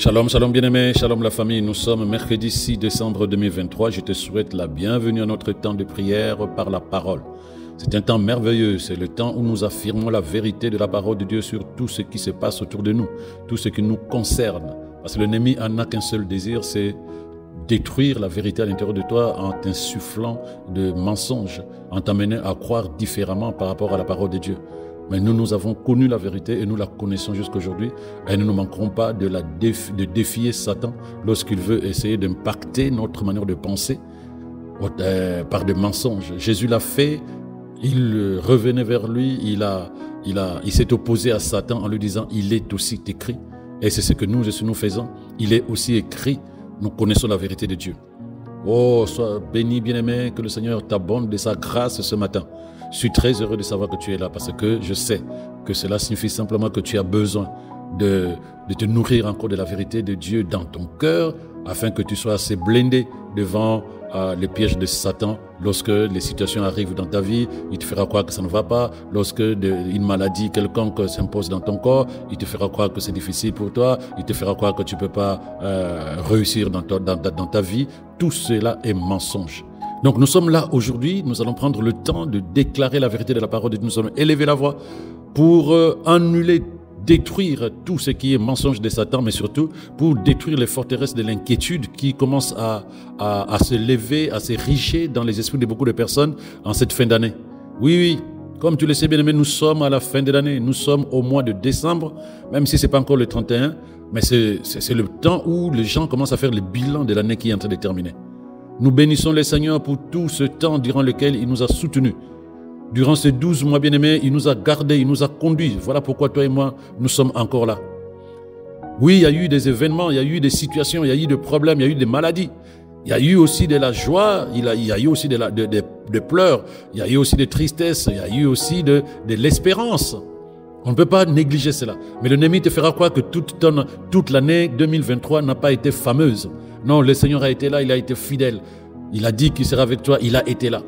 Shalom, shalom bien-aimés, shalom la famille. Nous sommes mercredi 6 décembre 2023. Je te souhaite la bienvenue à notre temps de prière par la parole. C'est un temps merveilleux, c'est le temps où nous affirmons la vérité de la parole de Dieu sur tout ce qui se passe autour de nous, tout ce qui nous concerne. Parce que l'ennemi n'a qu'un seul désir, c'est détruire la vérité à l'intérieur de toi en t'insufflant de mensonges, en t'amenant à croire différemment par rapport à la parole de Dieu. Mais nous avons connu la vérité et nous la connaissons jusqu'aujourd'hui et nous ne manquerons pas de défier Satan lorsqu'il veut essayer d'impacter notre manière de penser par des mensonges. Jésus l'a fait, il revenait vers lui, il s'est opposé à Satan en lui disant « Il est aussi écrit ». Et c'est ce que nous faisons. Il est aussi écrit, nous connaissons la vérité de Dieu. Oh, sois béni, bien-aimé, que le Seigneur t'abonde de sa grâce ce matin. Je suis très heureux de savoir que tu es là parce que je sais que cela signifie simplement que tu as besoin de te nourrir encore de la vérité de Dieu dans ton cœur afin que tu sois assez blindé devant les pièges de Satan. Lorsque les situations arrivent dans ta vie, il te fera croire que ça ne va pas. Lorsque une maladie quelconque s'impose dans ton corps, il te fera croire que c'est difficile pour toi. Il te fera croire que tu ne peux pas réussir dans ta vie. Tout cela est mensonge. Donc nous sommes là aujourd'hui, nous allons prendre le temps de déclarer la vérité de la parole de Dieu. Nous allons élever la voix pour annuler, détruire tout ce qui est mensonge de Satan, mais surtout pour détruire les forteresses de l'inquiétude qui commencent à se lever, à s'ériger dans les esprits de beaucoup de personnes en cette fin d'année. Oui, comme tu le sais bien aimé, nous sommes à la fin de l'année, nous sommes au mois de décembre, même si ce n'est pas encore le 31, mais c'est le temps où les gens commencent à faire le bilan de l'année qui est en train de terminer. Nous bénissons le Seigneur pour tout ce temps durant lequel il nous a soutenus. Durant ces 12 mois bien-aimés, il nous a gardés, il nous a conduits. Voilà pourquoi toi et moi, nous sommes encore là. Oui, il y a eu des événements, il y a eu des situations, il y a eu des problèmes, il y a eu des maladies. Il y a eu aussi de la joie, il y a eu aussi des pleurs, il y a eu aussi des tristesses, il y a eu aussi de l'espérance. On ne peut pas négliger cela. Mais l'ennemi te fera croire que toute l'année 2023 n'a pas été fameuse. Non, le Seigneur a été là, il a été fidèle. Il a dit qu'il sera avec toi, il a été là.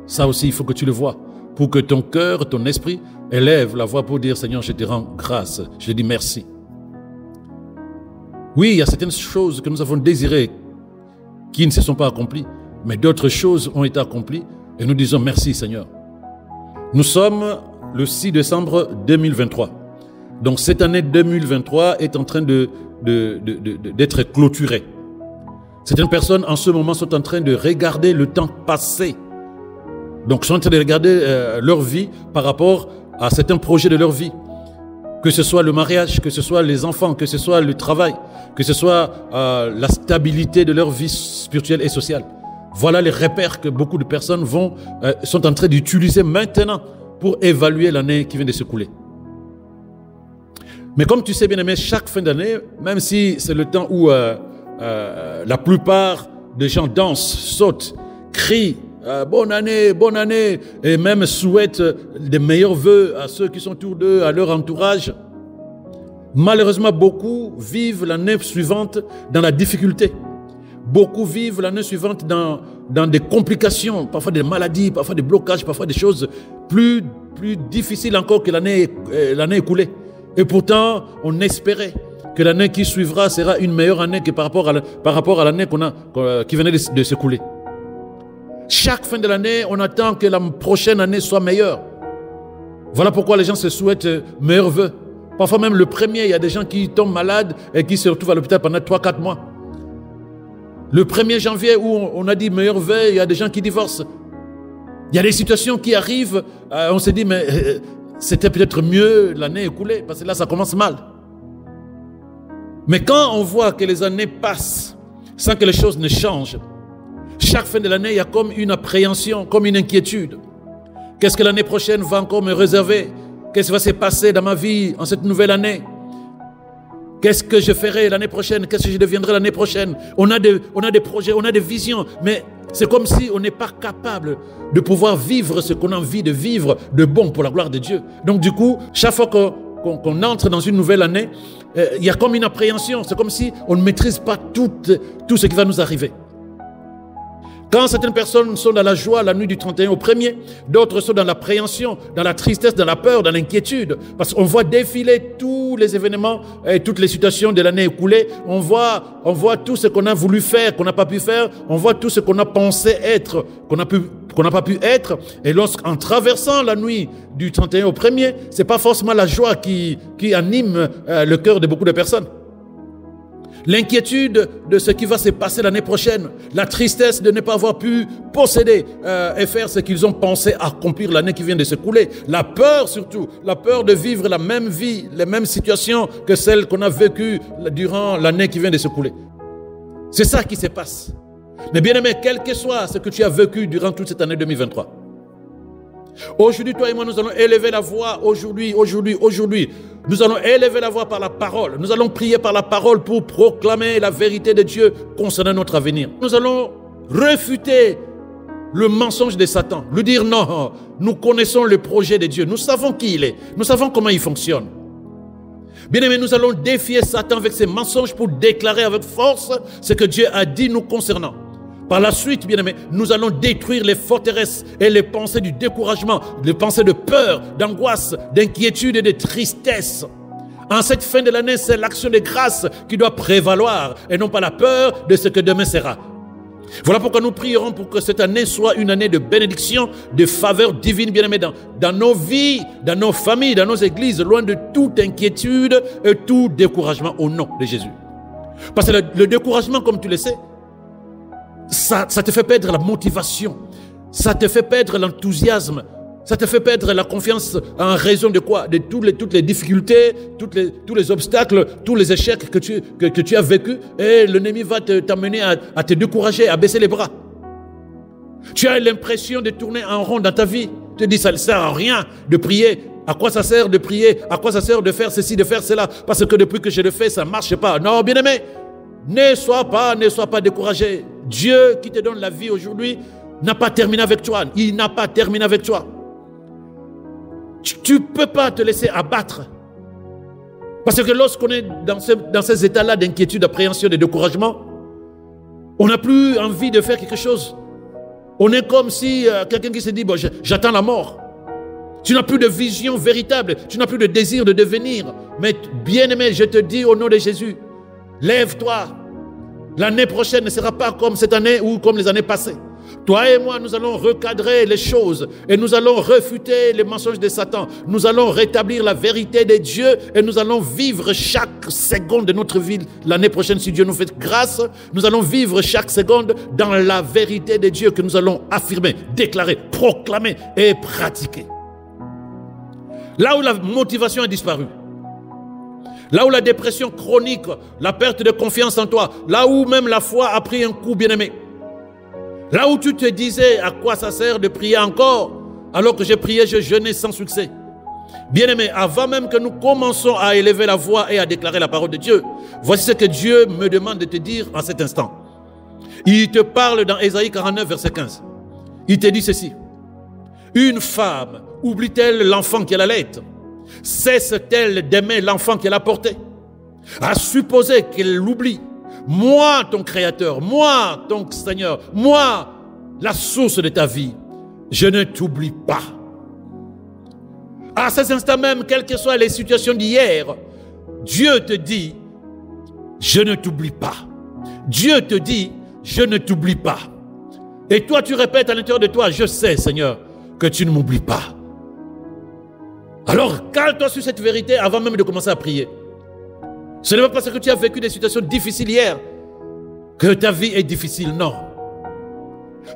Ça aussi, il faut que tu le vois. Pour que ton cœur, ton esprit élève la voix pour dire « Seigneur, je te rends grâce, je te dis merci ». Oui, il y a certaines choses que nous avons désirées qui ne se sont pas accomplies, mais d'autres choses ont été accomplies et nous disons « Merci Seigneur ». Nous sommes le 6 décembre 2023. Donc cette année 2023 est en train d'être clôturée. Certaines personnes en ce moment sont en train de regarder le temps passé. Donc sont en train de regarder leur vie par rapport à certains projets de leur vie. Que ce soit le mariage, que ce soit les enfants, que ce soit le travail, que ce soit la stabilité de leur vie spirituelle et sociale. Voilà les repères que beaucoup de personnes sont en train d'utiliser maintenant pour évaluer l'année qui vient de s'écouler. Mais comme tu sais bien aimé, chaque fin d'année, même si c'est le temps où la plupart des gens dansent, sautent, crient bonne année, et même souhaitent des meilleurs vœux à ceux qui sont autour d'eux, à leur entourage. Malheureusement, beaucoup vivent l'année suivante dans la difficulté. Beaucoup vivent l'année suivante dans des complications, parfois des maladies, parfois des blocages, parfois des choses plus difficiles encore que l'année écoulée. Et pourtant, on espérait que l'année qui suivra sera une meilleure année que par rapport à l'année qui venait de s'écouler. Chaque fin de l'année, on attend que la prochaine année soit meilleure. Voilà pourquoi les gens se souhaitent meilleurs vœux. Parfois même le premier, il y a des gens qui tombent malades et qui se retrouvent à l'hôpital pendant 3-4 mois. Le 1er janvier où on a dit meilleurs vœux, il y a des gens qui divorcent. Il y a des situations qui arrivent, on se dit mais c'était peut-être mieux l'année écoulée parce que là ça commence mal. Mais quand on voit que les années passent sans que les choses ne changent, chaque fin de l'année, il y a comme une appréhension, comme une inquiétude. Qu'est-ce que l'année prochaine va encore me réserver? Qu'est-ce qui va se passer dans ma vie en cette nouvelle année? Qu'est-ce que je ferai l'année prochaine? Qu'est-ce que je deviendrai l'année prochaine? On a des projets, on a des visions, mais c'est comme si on n'est pas capable de pouvoir vivre ce qu'on a envie de vivre de bon pour la gloire de Dieu. Donc du coup, chaque fois qu'on entre dans une nouvelle année, il y a comme une appréhension. C'est comme si on ne maîtrise pas tout ce qui va nous arriver. Quand certaines personnes sont dans la joie la nuit du 31 au 1er, d'autres sont dans l'appréhension, dans la tristesse, dans la peur, dans l'inquiétude. Parce qu'on voit défiler tous les événements et toutes les situations de l'année écoulée. On voit tout ce qu'on a voulu faire, qu'on n'a pas pu faire. On voit tout ce qu'on a pensé être, qu'on n'a pas pu être. Et lorsqu'en traversant la nuit du 31 au 1er, ce n'est pas forcément la joie qui anime le cœur de beaucoup de personnes. L'inquiétude de ce qui va se passer l'année prochaine, la tristesse de ne pas avoir pu posséder et faire ce qu'ils ont pensé accomplir l'année qui vient de s'écouler, la peur surtout, la peur de vivre la même vie, les mêmes situations que celles qu'on a vécues durant l'année qui vient de s'écouler. C'est ça qui se passe. Mais bien aimé, quel que soit ce que tu as vécu durant toute cette année 2023, aujourd'hui, toi et moi, nous allons élever la voix aujourd'hui. Nous allons élever la voix par la parole. Nous allons prier par la parole pour proclamer la vérité de Dieu concernant notre avenir. Nous allons réfuter le mensonge de Satan. Lui dire non, nous connaissons le projet de Dieu. Nous savons qui il est. Nous savons comment il fonctionne. Bien aimé, nous allons défier Satan avec ses mensonges pour déclarer avec force ce que Dieu a dit nous concernant. Par la suite, bien aimé, nous allons détruire les forteresses et les pensées du découragement, les pensées de peur, d'angoisse, d'inquiétude et de tristesse. En cette fin de l'année, c'est l'action de grâce qui doit prévaloir et non pas la peur de ce que demain sera. Voilà pourquoi nous prierons pour que cette année soit une année de bénédiction, de faveur divine, bien aimé, dans nos vies, dans nos familles, dans nos églises, loin de toute inquiétude et tout découragement au nom de Jésus. Parce que le découragement, comme tu le sais, ça te fait perdre la motivation, ça te fait perdre l'enthousiasme, ça te fait perdre la confiance en raison de quoi? De toutes les difficultés, tous les obstacles, tous les échecs que tu as vécu, et l'ennemi va t'amener à te décourager, à baisser les bras. Tu as l'impression de tourner en rond dans ta vie. Tu te dis, ça ne sert à rien de prier. À quoi ça sert de prier? À quoi ça sert de faire ceci, de faire cela? Parce que depuis que je le fais, ça ne marche pas. Non, bien aimé, ne sois pas découragé. Dieu qui te donne la vie aujourd'hui n'a pas terminé avec toi. Il n'a pas terminé avec toi. Tu ne peux pas te laisser abattre. Parce que lorsqu'on est dans ces états-là d'inquiétude, d'appréhension, de découragement, on n'a plus envie de faire quelque chose. On est comme si quelqu'un qui se dit, bon, j'attends la mort. Tu n'as plus de vision véritable. Tu n'as plus de désir de devenir. Mais bien aimé, je te dis au nom de Jésus, lève-toi. L'année prochaine ne sera pas comme cette année ou comme les années passées. Toi et moi, nous allons recadrer les choses et nous allons refuter les mensonges de Satan. Nous allons rétablir la vérité de Dieu et nous allons vivre chaque seconde de notre vie. L'année prochaine, si Dieu nous fait grâce, nous allons vivre chaque seconde dans la vérité de Dieu que nous allons affirmer, déclarer, proclamer et pratiquer. Là où la motivation a disparu, là où la dépression chronique, la perte de confiance en toi, là où même la foi a pris un coup, bien-aimé, là où tu te disais à quoi ça sert de prier encore, alors que j'ai prié, je jeûnais sans succès. Bien-aimé, avant même que nous commençons à élever la voix et à déclarer la parole de Dieu, voici ce que Dieu me demande de te dire en cet instant. Il te parle dans Ésaïe 49, verset 15. Il te dit ceci. Une femme oublie-t-elle l'enfant qu'elle allait? Cesse-t-elle d'aimer l'enfant qu'elle a porté? À supposer qu'elle l'oublie. Moi, ton Créateur, moi, ton Seigneur, moi, la source de ta vie, je ne t'oublie pas. À ces instants même, quelles que soient les situations d'hier, Dieu te dit, je ne t'oublie pas. Dieu te dit, je ne t'oublie pas. Et toi, tu répètes à l'intérieur de toi, je sais, Seigneur, que tu ne m'oublies pas. Alors, cale-toi sur cette vérité avant même de commencer à prier. Ce n'est pas parce que tu as vécu des situations difficiles hier que ta vie est difficile, non.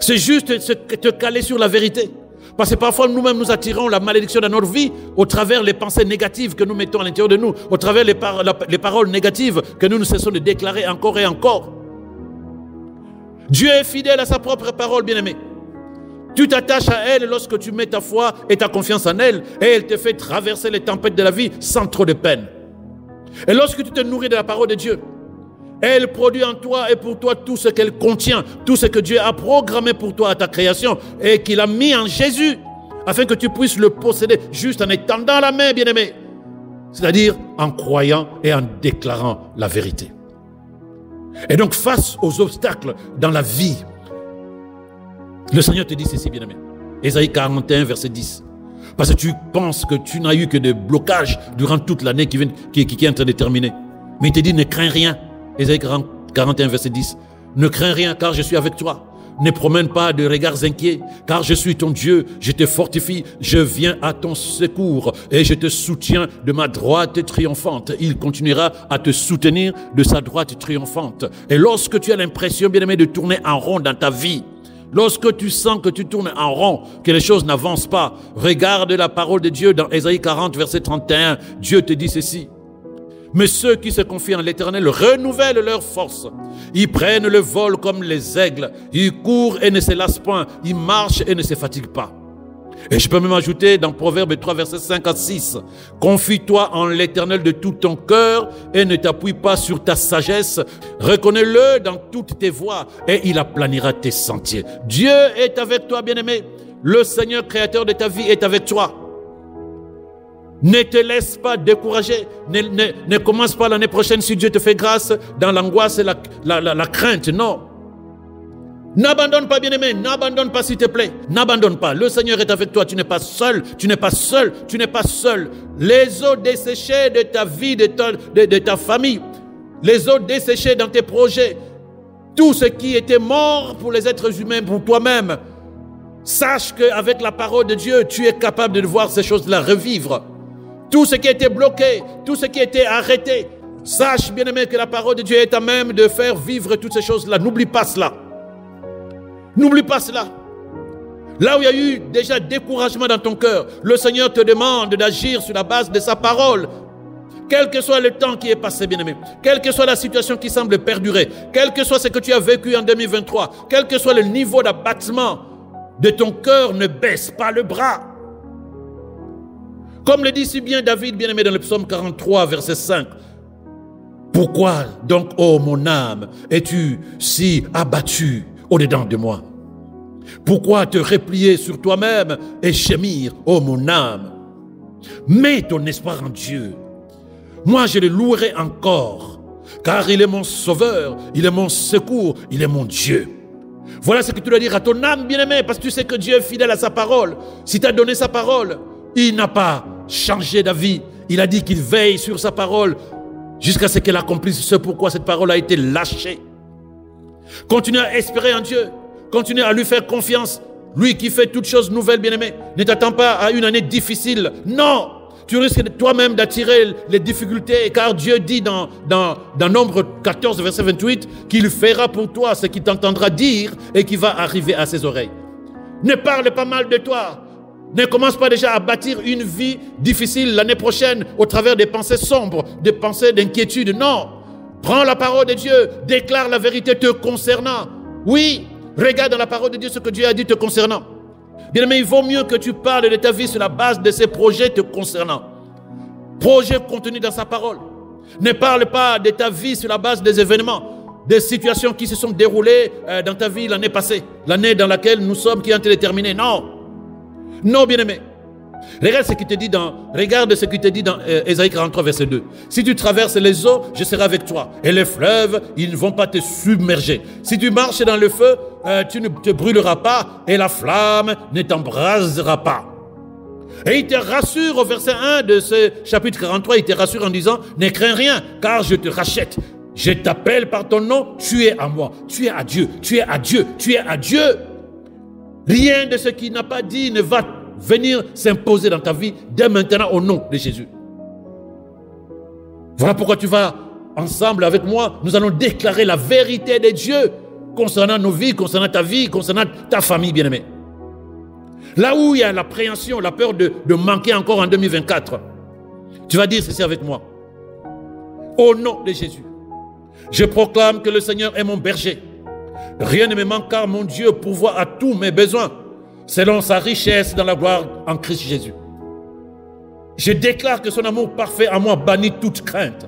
C'est juste te caler sur la vérité. Parce que parfois nous-mêmes nous attirons la malédiction dans notre vie au travers les pensées négatives que nous mettons à l'intérieur de nous, au travers les paroles négatives que nous cessons de déclarer encore et encore. Dieu est fidèle à sa propre parole, bien-aimé. Tu t'attaches à elle lorsque tu mets ta foi et ta confiance en elle, et elle te fait traverser les tempêtes de la vie sans trop de peine. Et lorsque tu te nourris de la parole de Dieu, elle produit en toi et pour toi tout ce qu'elle contient, tout ce que Dieu a programmé pour toi à ta création et qu'il a mis en Jésus, afin que tu puisses le posséder juste en étendant la main, bien-aimé. C'est-à-dire en croyant et en déclarant la vérité. Et donc face aux obstacles dans la vie, Le Seigneur te dit ceci, bien-aimé. Ésaïe 41, verset 10. Parce que tu penses que tu n'as eu que des blocages durant toute l'année qui est en train de terminer. Mais il te dit, ne crains rien. Ésaïe 41, verset 10. Ne crains rien, car je suis avec toi. Ne promène pas de regards inquiets, car je suis ton Dieu, je te fortifie, je viens à ton secours et je te soutiens de ma droite triomphante. Il continuera à te soutenir de sa droite triomphante. Et lorsque tu as l'impression, bien-aimé, de tourner en rond dans ta vie, lorsque tu sens que tu tournes en rond, que les choses n'avancent pas, regarde la parole de Dieu dans Ésaïe 40, verset 31. Dieu te dit ceci. Mais ceux qui se confient en l'Éternel renouvellent leur force. Ils prennent le vol comme les aigles. Ils courent et ne se lassent point. Ils marchent et ne se fatiguent pas. Et je peux même ajouter dans Proverbe 3, versets 5 à 6. Confie-toi en l'Éternel de tout ton cœur et ne t'appuie pas sur ta sagesse. Reconnais-le dans toutes tes voies et il aplanira tes sentiers. Dieu est avec toi, bien-aimé. Le Seigneur créateur de ta vie est avec toi. Ne te laisse pas décourager. Ne commence pas l'année prochaine si Dieu te fait grâce dans l'angoisse et la crainte. Non. N'abandonne pas, bien-aimé. N'abandonne pas, s'il te plaît. N'abandonne pas. Le Seigneur est avec toi. Tu n'es pas seul. Tu n'es pas seul. Tu n'es pas seul. Les eaux desséchées de ta vie, de ta famille, les eaux desséchées dans tes projets, tout ce qui était mort pour les êtres humains, pour toi-même, sache qu'avec la parole de Dieu, tu es capable de voir ces choses-là revivre. Tout ce qui était bloqué, tout ce qui était arrêté, sache, bien-aimé, que la parole de Dieu est à même de faire vivre toutes ces choses-là. N'oublie pas cela. N'oublie pas cela. Là où il y a eu déjà découragement dans ton cœur, le Seigneur te demande d'agir sur la base de sa parole. Quel que soit le temps qui est passé, bien-aimé, quelle que soit la situation qui semble perdurer, quel que soit ce que tu as vécu en 2023, quel que soit le niveau d'abattement de ton cœur, ne baisse pas le bras. Comme le dit si bien David, bien-aimé, dans le psaume 43, verset 5. Pourquoi donc, ô mon âme, es-tu si abattu au-dedans de moi? Pourquoi te replier sur toi-même et gémir, ô mon âme? Mets ton espoir en Dieu. Moi, je le louerai encore, car il est mon sauveur, il est mon secours, il est mon Dieu. Voilà ce que tu dois dire à ton âme, bien-aimé, parce que tu sais que Dieu est fidèle à sa parole. Si tu as donné sa parole, il n'a pas changé d'avis. Il a dit qu'il veille sur sa parole jusqu'à ce qu'elle accomplisse ce pourquoi cette parole a été lâchée. Continue à espérer en Dieu. Continue à lui faire confiance. Lui qui fait toutes choses nouvelles, bien-aimé. Ne t'attends pas à une année difficile. Non! Tu risques toi-même d'attirer les difficultés, car Dieu dit dans Nombre 14, verset 28, qu'il fera pour toi ce qu'il t'entendra dire et qui va arriver à ses oreilles. Ne parle pas mal de toi. Ne commence pas déjà à bâtir une vie difficile l'année prochaine au travers des pensées sombres, des pensées d'inquiétude. Non. Prends la parole de Dieu, déclare la vérité te concernant. Oui, regarde dans la parole de Dieu ce que Dieu a dit te concernant. Bien-aimé, il vaut mieux que tu parles de ta vie sur la base de ces projets te concernant. Projets contenus dans sa parole. Ne parle pas de ta vie sur la base des événements, des situations qui se sont déroulées dans ta vie l'année passée, l'année dans laquelle nous sommes, qui est en train de terminer. Non. Non, bien-aimé. Regarde ce qu'il te dit dans Ésaïe 43, verset 2. Si tu traverses les eaux, je serai avec toi. Et les fleuves, ils ne vont pas te submerger. Si tu marches dans le feu, tu ne te brûleras pas et la flamme ne t'embrasera pas. Et il te rassure au verset 1 de ce chapitre 43, il te rassure en disant, ne crains rien, car je te rachète. Je t'appelle par ton nom, tu es à moi. Tu es à Dieu, tu es à Dieu, tu es à Dieu. Rien de ce qu'il n'a pas dit ne va venir s'imposer dans ta vie dès maintenant au nom de Jésus. Voilà pourquoi tu vas ensemble avec moi, nous allons déclarer la vérité de Dieu concernant nos vies, concernant ta vie, concernant ta famille, bien-aimée. Là où il y a l'appréhension, la peur de manquer encore en 2024, tu vas dire ceci avec moi. Au nom de Jésus, je proclame que le Seigneur est mon berger. Rien ne me manque car mon Dieu pourvoit à tous mes besoins selon sa richesse dans la gloire en Christ Jésus. Je déclare que son amour parfait à moi bannit toute crainte.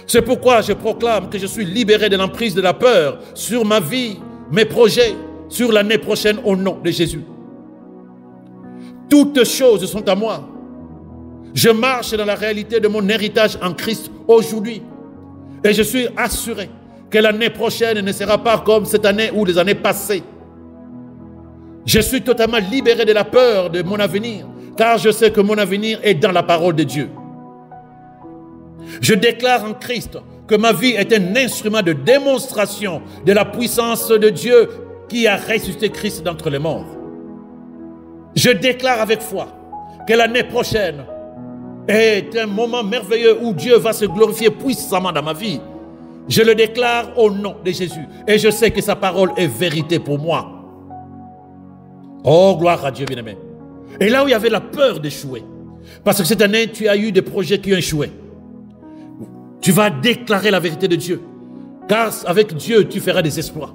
C'est pourquoi je proclame que je suis libéré de l'emprise de la peur sur ma vie, mes projets, sur l'année prochaine au nom de Jésus. Toutes choses sont à moi. Je marche dans la réalité de mon héritage en Christ aujourd'hui. Et je suis assuré que l'année prochaine ne sera pas comme cette année ou les années passées. Je suis totalement libéré de la peur de mon avenir, car je sais que mon avenir est dans la parole de Dieu. Je déclare en Christ que ma vie est un instrument de démonstration de la puissance de Dieu qui a ressuscité Christ d'entre les morts. Je déclare avec foi que l'année prochaine est un moment merveilleux où Dieu va se glorifier puissamment dans ma vie. Je le déclare au nom de Jésus. Et je sais que sa parole est vérité pour moi. Oh, gloire à Dieu, bien-aimé. Et là où il y avait la peur d'échouer, parce que cette année, tu as eu des projets qui ont échoué, tu vas déclarer la vérité de Dieu. Car avec Dieu, tu feras des exploits.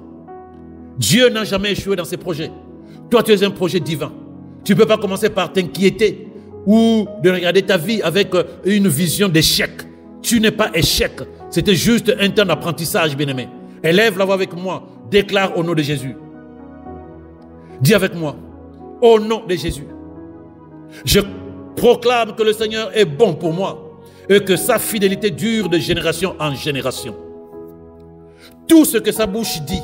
Dieu n'a jamais échoué dans ses projets. Toi, tu es un projet divin. Tu ne peux pas commencer par t'inquiéter ou de regarder ta vie avec une vision d'échec. Tu n'es pas échec. C'était juste un temps d'apprentissage, bien-aimé. Élève la voix avec moi. Déclare au nom de Jésus. Dis avec moi. Au nom de Jésus. Je proclame que le Seigneur est bon pour moi et que sa fidélité dure de génération en génération. Tout ce que sa bouche dit,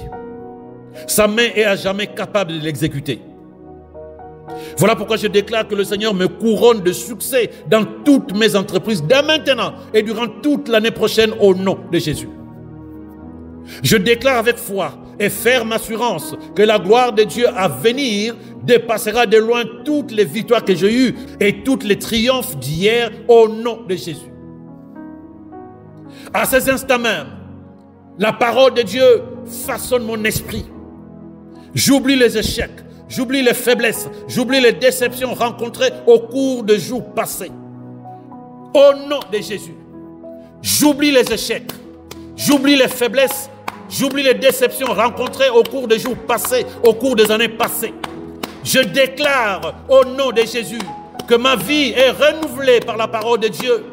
sa main est à jamais capable de l'exécuter. Voilà pourquoi je déclare que le Seigneur me couronne de succès dans toutes mes entreprises, dès maintenant et durant toute l'année prochaine au nom de Jésus. Je déclare avec foi et ferme assurance que la gloire de Dieu à venir dépassera de loin toutes les victoires que j'ai eues et tous les triomphes d'hier au nom de Jésus. À ces instants même, la parole de Dieu façonne mon esprit. J'oublie les échecs, j'oublie les faiblesses, j'oublie les déceptions rencontrées au cours de jours passés. Au nom de Jésus, j'oublie les échecs, j'oublie les faiblesses, j'oublie les déceptions rencontrées au cours des jours passés, au cours des années passées. Je déclare au nom de Jésus que ma vie est renouvelée par la parole de Dieu.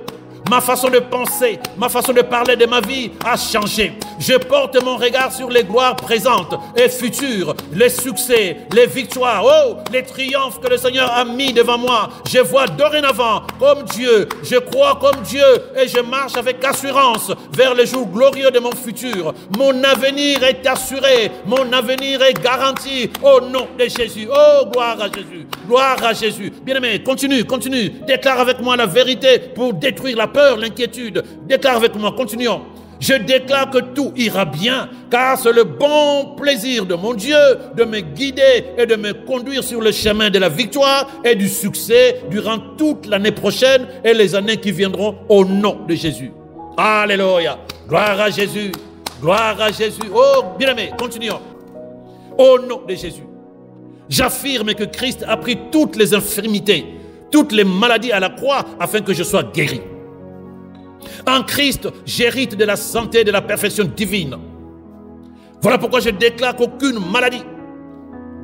Ma façon de penser, ma façon de parler de ma vie a changé. Je porte mon regard sur les gloires présentes et futures, les succès, les victoires, oh, les triomphes que le Seigneur a mis devant moi. Je vois dorénavant comme Dieu, je crois comme Dieu et je marche avec assurance vers les jours glorieux de mon futur. Mon avenir est assuré, mon avenir est garanti au nom de Jésus. Oh, gloire à Jésus, gloire à Jésus. Bien-aimé, continue, déclare avec moi la vérité pour détruire la peur, l'inquiétude. Déclare avec moi, continuons. Je déclare que tout ira bien, car c'est le bon plaisir de mon Dieu de me guider et de me conduire sur le chemin de la victoire et du succès durant toute l'année prochaine et les années qui viendront au nom de Jésus. Alléluia. Gloire à Jésus. Gloire à Jésus. Oh, bien-aimé, continuons. Au nom de Jésus. J'affirme que Christ a pris toutes les infirmités, toutes les maladies à la croix afin que je sois guéri. En Christ, j'hérite de la santé et de la perfection divine. Voilà pourquoi je déclare qu'aucune maladie,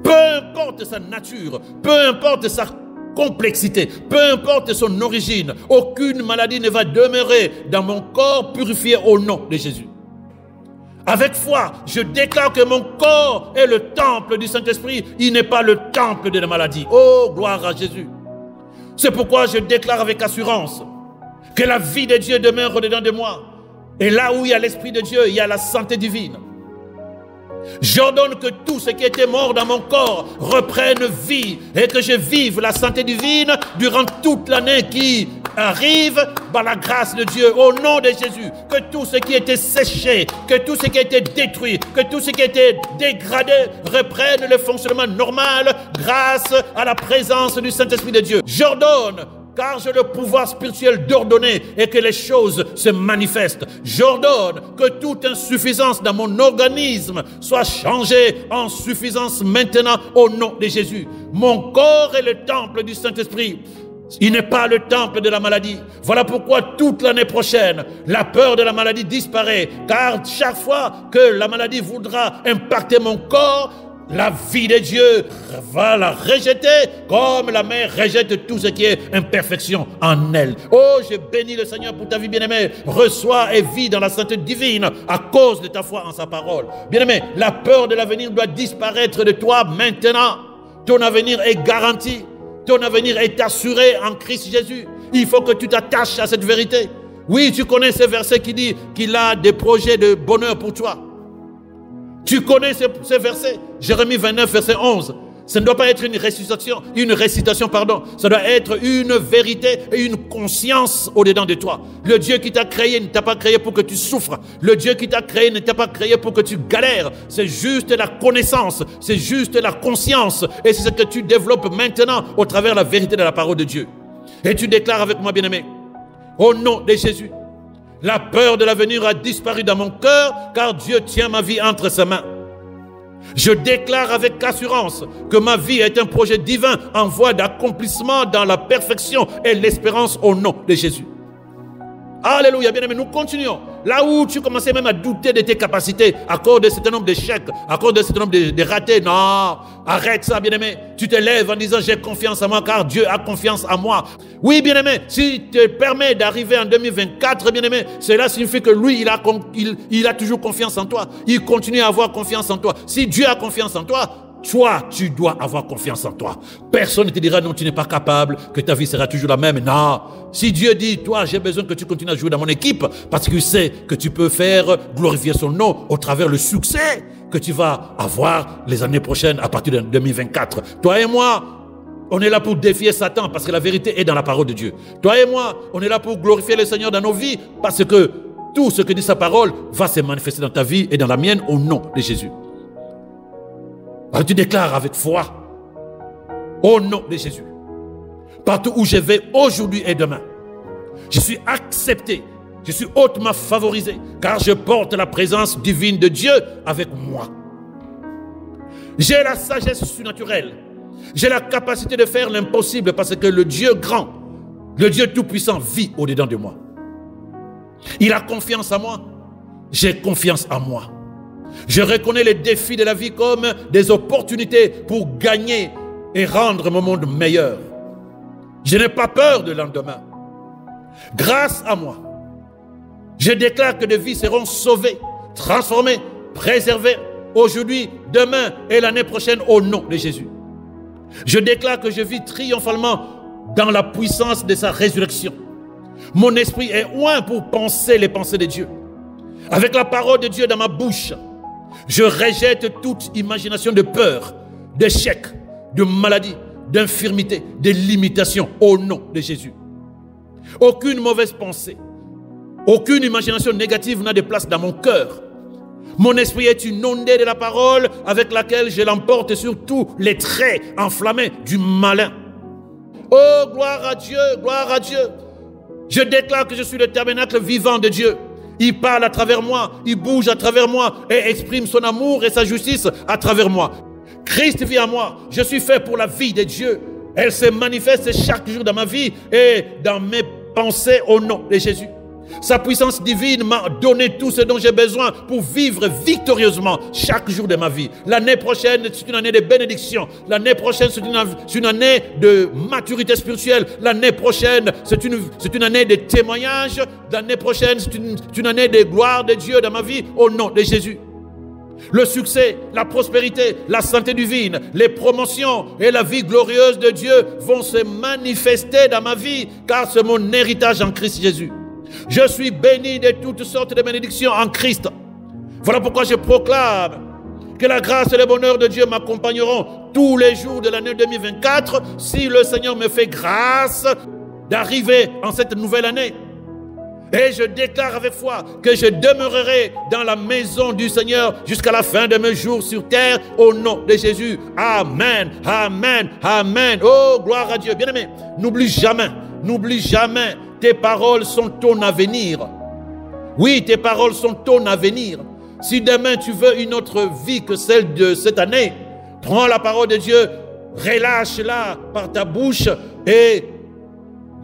peu importe sa nature, peu importe sa complexité, peu importe son origine, aucune maladie ne va demeurer dans mon corps purifié au nom de Jésus. Avec foi, je déclare que mon corps est le temple du Saint-Esprit, il n'est pas le temple de la maladie. Oh, gloire à Jésus. C'est pourquoi je déclare avec assurance que la vie de Dieu demeure au-dedans de moi. Et là où il y a l'Esprit de Dieu, il y a la santé divine. J'ordonne que tout ce qui était mort dans mon corps reprenne vie et que je vive la santé divine durant toute l'année qui arrive par la grâce de Dieu au nom de Jésus. Que tout ce qui était séché, que tout ce qui était détruit, que tout ce qui était dégradé reprenne le fonctionnement normal grâce à la présence du Saint-Esprit de Dieu. J'ordonne, car j'ai le pouvoir spirituel d'ordonner et que les choses se manifestent. J'ordonne que toute insuffisance dans mon organisme soit changée en suffisance maintenant au nom de Jésus. Mon corps est le temple du Saint-Esprit. Il n'est pas le temple de la maladie. Voilà pourquoi toute l'année prochaine, la peur de la maladie disparaît. Car chaque fois que la maladie voudra impacter mon corps, la vie de Dieu va la rejeter comme la mer rejette tout ce qui est imperfection en elle. Oh, je bénis le Seigneur pour ta vie, bien-aimé. Reçois et vis dans la sainteté divine à cause de ta foi en sa parole. Bien-aimé, la peur de l'avenir doit disparaître de toi maintenant. Ton avenir est garanti. Ton avenir est assuré en Christ Jésus. Il faut que tu t'attaches à cette vérité. Oui, tu connais ce verset qui dit qu'il a des projets de bonheur pour toi. Tu connais ce verset, Jérémie 29, verset 11. Ça ne doit pas être une récitation, pardon. Ça doit être une vérité et une conscience au-dedans de toi. Le Dieu qui t'a créé ne t'a pas créé pour que tu souffres. Le Dieu qui t'a créé ne t'a pas créé pour que tu galères. C'est juste la connaissance, c'est juste la conscience. Et c'est ce que tu développes maintenant au travers de la vérité de la parole de Dieu. Et tu déclares avec moi, bien-aimé, au nom de Jésus, la peur de l'avenir a disparu dans mon cœur, car Dieu tient ma vie entre ses mains. Je déclare avec assurance que ma vie est un projet divin en voie d'accomplissement dans la perfection et l'espérance au nom de Jésus. Alléluia, bien-aimé, nous continuons. Là où tu commençais même à douter de tes capacités, à cause d'un certain nombre d'échecs, à cause d'un certain nombre de ratés, non, arrête ça, bien-aimé. Tu te lèves en disant, j'ai confiance en moi, car Dieu a confiance en moi. Oui, bien-aimé, s'il te permet d'arriver en 2024, bien-aimé, cela signifie que lui, il a toujours confiance en toi. Il continue à avoir confiance en toi. Si Dieu a confiance en toi, toi, tu dois avoir confiance en toi. Personne ne te dira non, tu n'es pas capable, que ta vie sera toujours la même. Non. Si Dieu dit, toi, j'ai besoin que tu continues à jouer dans mon équipe, parce qu'il sait que tu peux faire glorifier son nom au travers le succès que tu vas avoir les années prochaines à partir de 2024. Toi et moi, on est là pour défier Satan parce que la vérité est dans la parole de Dieu. Toi et moi, on est là pour glorifier le Seigneur dans nos vies parce que tout ce que dit sa parole va se manifester dans ta vie et dans la mienne au nom de Jésus. Alors tu déclares avec foi, au nom de Jésus, partout où je vais aujourd'hui et demain, je suis accepté, je suis hautement favorisé, car je porte la présence divine de Dieu avec moi. J'ai la sagesse surnaturelle, j'ai la capacité de faire l'impossible parce que le Dieu grand, le Dieu tout-puissant vit au-dedans de moi. Il a confiance en moi, j'ai confiance en moi. Je reconnais les défis de la vie comme des opportunités pour gagner et rendre mon monde meilleur. Je n'ai pas peur de lendemain. Grâce à moi, je déclare que des vies seront sauvées, transformées, préservées aujourd'hui, demain et l'année prochaine au nom de Jésus. Je déclare que je vis triomphalement dans la puissance de sa résurrection. Mon esprit est oint pour penser les pensées de Dieu. Avec la parole de Dieu dans ma bouche, je rejette toute imagination de peur, d'échec, de maladie, d'infirmité, de limitation au nom de Jésus. Aucune mauvaise pensée, aucune imagination négative n'a de place dans mon cœur. Mon esprit est une ondée de la parole avec laquelle je l'emporte sur tous les traits enflammés du malin. Oh, gloire à Dieu, gloire à Dieu. Je déclare que je suis le tabernacle vivant de Dieu. Il parle à travers moi, il bouge à travers moi et exprime son amour et sa justice à travers moi. Christ vit en moi, je suis fait pour la vie de Dieu. Elle se manifeste chaque jour dans ma vie et dans mes pensées au nom de Jésus. Sa puissance divine m'a donné tout ce dont j'ai besoin pour vivre victorieusement chaque jour de ma vie. L'année prochaine, c'est une année de bénédiction. L'année prochaine, c'est une année de maturité spirituelle. L'année prochaine, c'est une année de témoignage. L'année prochaine, c'est une année de gloire de Dieu dans ma vie au nom de Jésus. Le succès, la prospérité, la santé divine, les promotions et la vie glorieuse de Dieu vont se manifester dans ma vie car c'est mon héritage en Christ Jésus. Je suis béni de toutes sortes de bénédictions en Christ. Voilà pourquoi je proclame que la grâce et le bonheur de Dieu m'accompagneront tous les jours de l'année 2024 si le Seigneur me fait grâce d'arriver en cette nouvelle année. Et je déclare avec foi que je demeurerai dans la maison du Seigneur jusqu'à la fin de mes jours sur terre au nom de Jésus. Amen, amen, amen. Oh, gloire à Dieu. Bien-aimé, n'oublie jamais, tes paroles sont ton avenir. Oui, tes paroles sont ton avenir. Si demain tu veux une autre vie que celle de cette année, prends la parole de Dieu, relâche-la par ta bouche et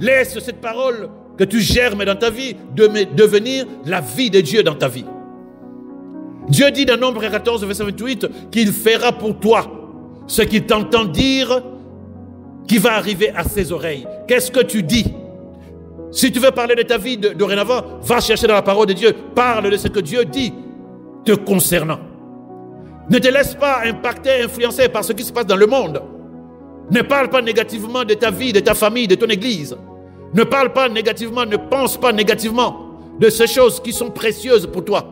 laisse cette parole que tu germes dans ta vie devenir la vie de Dieu dans ta vie. Dieu dit dans Nombre 14, verset 28, qu'il fera pour toi ce qu'il t'entend dire qui va arriver à ses oreilles. Qu'est-ce que tu dis? Si tu veux parler de ta vie dorénavant, va chercher dans la parole de Dieu. Parle de ce que Dieu dit te concernant. Ne te laisse pas impacter, influencer par ce qui se passe dans le monde. Ne parle pas négativement de ta vie, de ta famille, de ton église. Ne parle pas négativement, ne pense pas négativement de ces choses qui sont précieuses pour toi.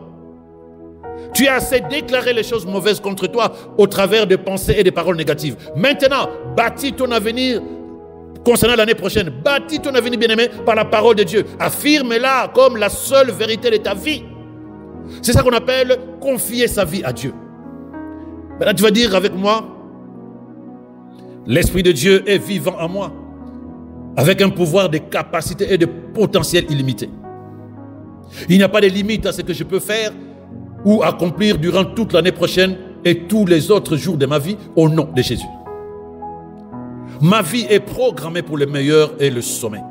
Tu as assez déclaré les choses mauvaises contre toi au travers de pensées et de paroles négatives. Maintenant, bâtis ton avenir concernant l'année prochaine. Bâtis ton avenir, bien-aimé, par la parole de Dieu. Affirme-la comme la seule vérité de ta vie. C'est ça qu'on appelle confier sa vie à Dieu. Maintenant, tu vas dire avec moi, l'Esprit de Dieu est vivant en moi, avec un pouvoir de capacité et de potentiel illimité. Il n'y a pas de limite à ce que je peux faire ou accomplir durant toute l'année prochaine et tous les autres jours de ma vie au nom de Jésus. Ma vie est programmée pour le meilleur et le sommet.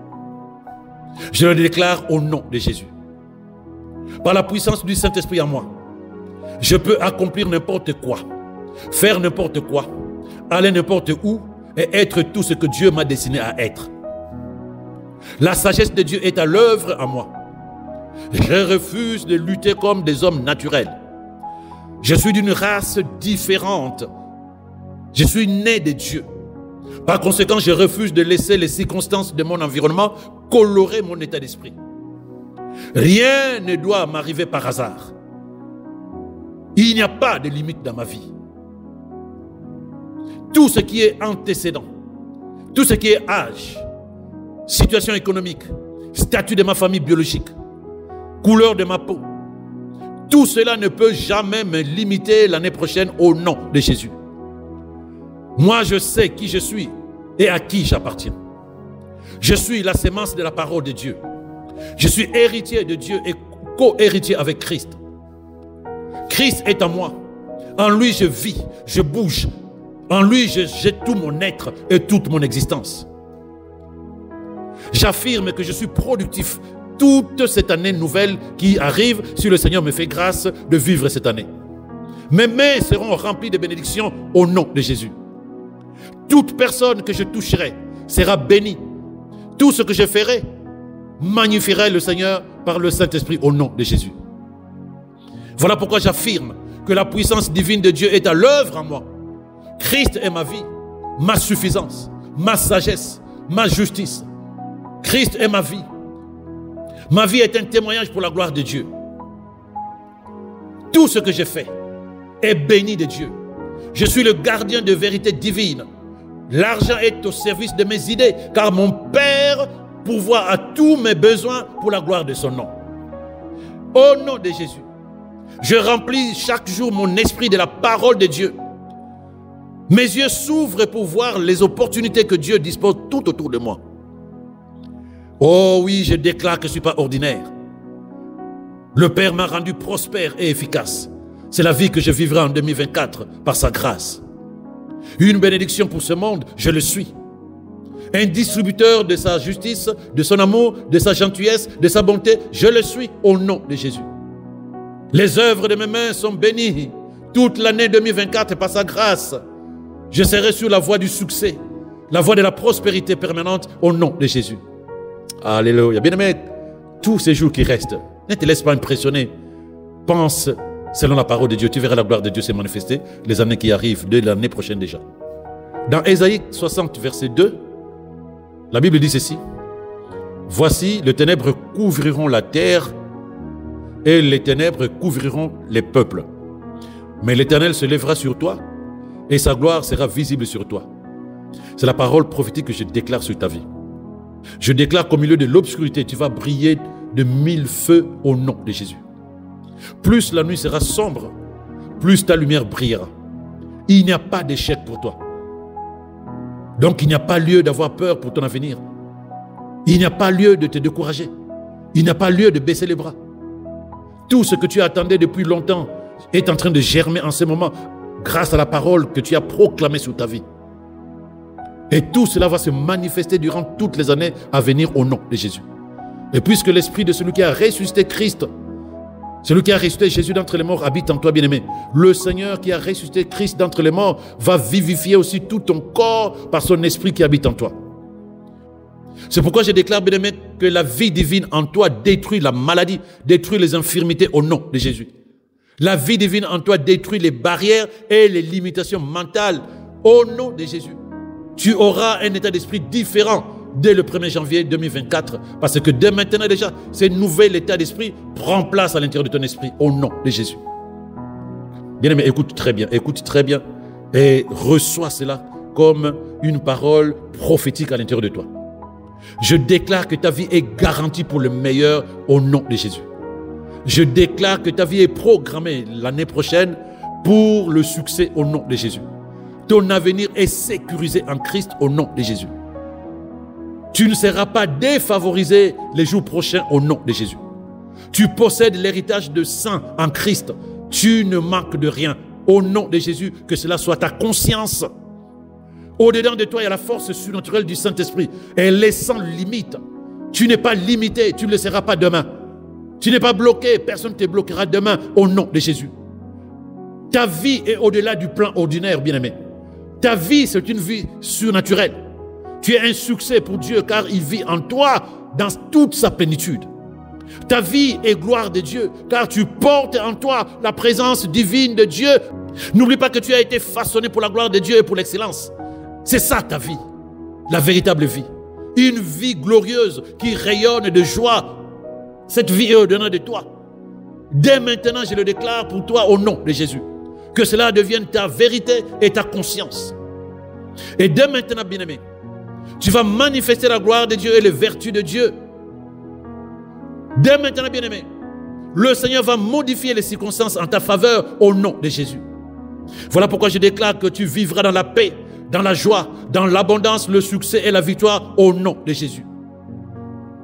Je le déclare au nom de Jésus. Par la puissance du Saint-Esprit en moi, je peux accomplir n'importe quoi, faire n'importe quoi, aller n'importe où et être tout ce que Dieu m'a destiné à être. La sagesse de Dieu est à l'œuvre en moi. Je refuse de lutter comme des hommes naturels. Je suis d'une race différente. Je suis né de Dieu. Par conséquent, je refuse de laisser les circonstances de mon environnement colorer mon état d'esprit. Rien ne doit m'arriver par hasard. Il n'y a pas de limite dans ma vie. Tout ce qui est antécédent, tout ce qui est âge, situation économique, statut de ma famille biologique, couleur de ma peau, tout cela ne peut jamais me limiter l'année prochaine au nom de Jésus. Moi, je sais qui je suis et à qui j'appartiens. Je suis la sémence de la parole de Dieu. Je suis héritier de Dieu et co-héritier avec Christ. Christ est en moi. En lui, je vis, je bouge. En lui, j'ai tout mon être et toute mon existence. J'affirme que je suis productif toute cette année nouvelle qui arrive si le Seigneur me fait grâce de vivre cette année. Mes mains seront remplies de bénédictions au nom de Jésus. Toute personne que je toucherai sera bénie. Tout ce que je ferai magnifiera le Seigneur par le Saint-Esprit au nom de Jésus. Voilà pourquoi j'affirme que la puissance divine de Dieu est à l'œuvre en moi. Christ est ma vie, ma suffisance, ma sagesse, ma justice. Christ est ma vie. Ma vie est un témoignage pour la gloire de Dieu. Tout ce que je fais est béni de Dieu. Je suis le gardien de vérité divine. L'argent est au service de mes idées, car mon Père pourvoit à tous mes besoins pour la gloire de son nom. Au nom de Jésus, je remplis chaque jour mon esprit de la parole de Dieu. Mes yeux s'ouvrent pour voir les opportunités que Dieu dispose tout autour de moi. Oh oui, je déclare que je ne suis pas ordinaire. Le Père m'a rendu prospère et efficace. C'est la vie que je vivrai en 2024 par sa grâce. Une bénédiction pour ce monde, je le suis. Un distributeur de sa justice, de son amour, de sa gentillesse, de sa bonté, je le suis au nom de Jésus. Les œuvres de mes mains sont bénies toute l'année 2024 par sa grâce. Je serai sur la voie du succès, la voie de la prospérité permanente au nom de Jésus. Alléluia. Bien-aimé, tous ces jours qui restent, ne te laisse pas impressionner. Pense selon la parole de Dieu. Tu verras la gloire de Dieu se manifester les années qui arrivent, de l'année prochaine déjà. Dans Ésaïe 60, verset 2, la Bible dit ceci. Voici, les ténèbres couvriront la terre et les ténèbres couvriront les peuples. Mais l'Éternel se lèvera sur toi et sa gloire sera visible sur toi. C'est la parole prophétique que je déclare sur ta vie. Je déclare qu'au milieu de l'obscurité, tu vas briller de 1000 feux au nom de Jésus. Plus la nuit sera sombre, plus ta lumière brillera. Il n'y a pas d'échec pour toi. Donc il n'y a pas lieu d'avoir peur pour ton avenir. Il n'y a pas lieu de te décourager. Il n'y a pas lieu de baisser les bras. Tout ce que tu attendais depuis longtemps est en train de germer en ce moment grâce à la parole que tu as proclamée sur ta vie. Et tout cela va se manifester durant toutes les années à venir au nom de Jésus. Et puisque l'esprit de celui qui a ressuscité Christ, celui qui a ressuscité Jésus d'entre les morts habite en toi, bien-aimé. Le Seigneur qui a ressuscité Christ d'entre les morts va vivifier aussi tout ton corps par son esprit qui habite en toi. C'est pourquoi je déclare, bien-aimé, que la vie divine en toi détruit la maladie, détruit les infirmités au nom de Jésus. La vie divine en toi détruit les barrières et les limitations mentales au nom de Jésus. Tu auras un état d'esprit différent dès le 1er janvier 2024. Parce que dès maintenant déjà, ce nouvel état d'esprit prend place à l'intérieur de ton esprit au nom de Jésus. Bien-aimé, écoute très bien et reçois cela comme une parole prophétique à l'intérieur de toi. Je déclare que ta vie est garantie pour le meilleur au nom de Jésus. Je déclare que ta vie est programmée l'année prochaine pour le succès au nom de Jésus. Ton avenir est sécurisé en Christ au nom de Jésus. Tu ne seras pas défavorisé les jours prochains au nom de Jésus. Tu possèdes l'héritage de saints en Christ. Tu ne manques de rien. Au nom de Jésus, que cela soit ta conscience. Au-dedans de toi, il y a la force surnaturelle du Saint-Esprit. Elle est sans limite. Tu n'es pas limité, tu ne le seras pas demain. Tu n'es pas bloqué, personne ne te bloquera demain au nom de Jésus. Ta vie est au-delà du plan ordinaire, bien-aimé. Ta vie, c'est une vie surnaturelle. Tu es un succès pour Dieu car il vit en toi dans toute sa plénitude. Ta vie est gloire de Dieu car tu portes en toi la présence divine de Dieu. N'oublie pas que tu as été façonné pour la gloire de Dieu et pour l'excellence. C'est ça ta vie, la véritable vie. Une vie glorieuse qui rayonne de joie. Cette vie est au-dedans de toi. Dès maintenant, je le déclare pour toi au nom de Jésus. Que cela devienne ta vérité et ta conscience. Et dès maintenant, bien-aimé, tu vas manifester la gloire de Dieu et les vertus de Dieu. Dès maintenant, bien-aimé, le Seigneur va modifier les circonstances en ta faveur au nom de Jésus. Voilà pourquoi je déclare que tu vivras dans la paix, dans la joie, dans l'abondance, le succès et la victoire au nom de Jésus.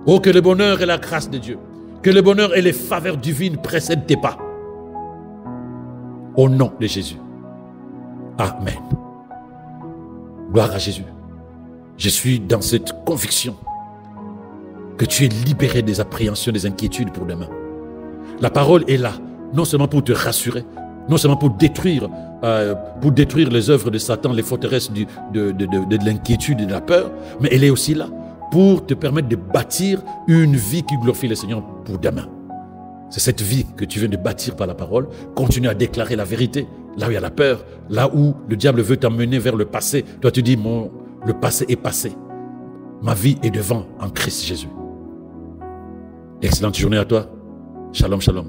Oh, que le bonheur et la grâce de Dieu, que le bonheur et les faveurs divines précèdent tes pas. Au nom de Jésus. Amen. Gloire à Jésus. Je suis dans cette conviction que tu es libéré des appréhensions, des inquiétudes pour demain. La parole est là, non seulement pour te rassurer, non seulement pour détruire les œuvres de Satan, les forteresses de l'inquiétude et de la peur, mais elle est aussi là pour te permettre de bâtir une vie qui glorifie le Seigneur pour demain. C'est cette vie que tu viens de bâtir par la parole. Continue à déclarer la vérité. Là où il y a la peur, là où le diable veut t'emmener vers le passé, toi tu dis, le passé est passé. Ma vie est devant en Christ Jésus. Excellente journée à toi. Shalom, shalom.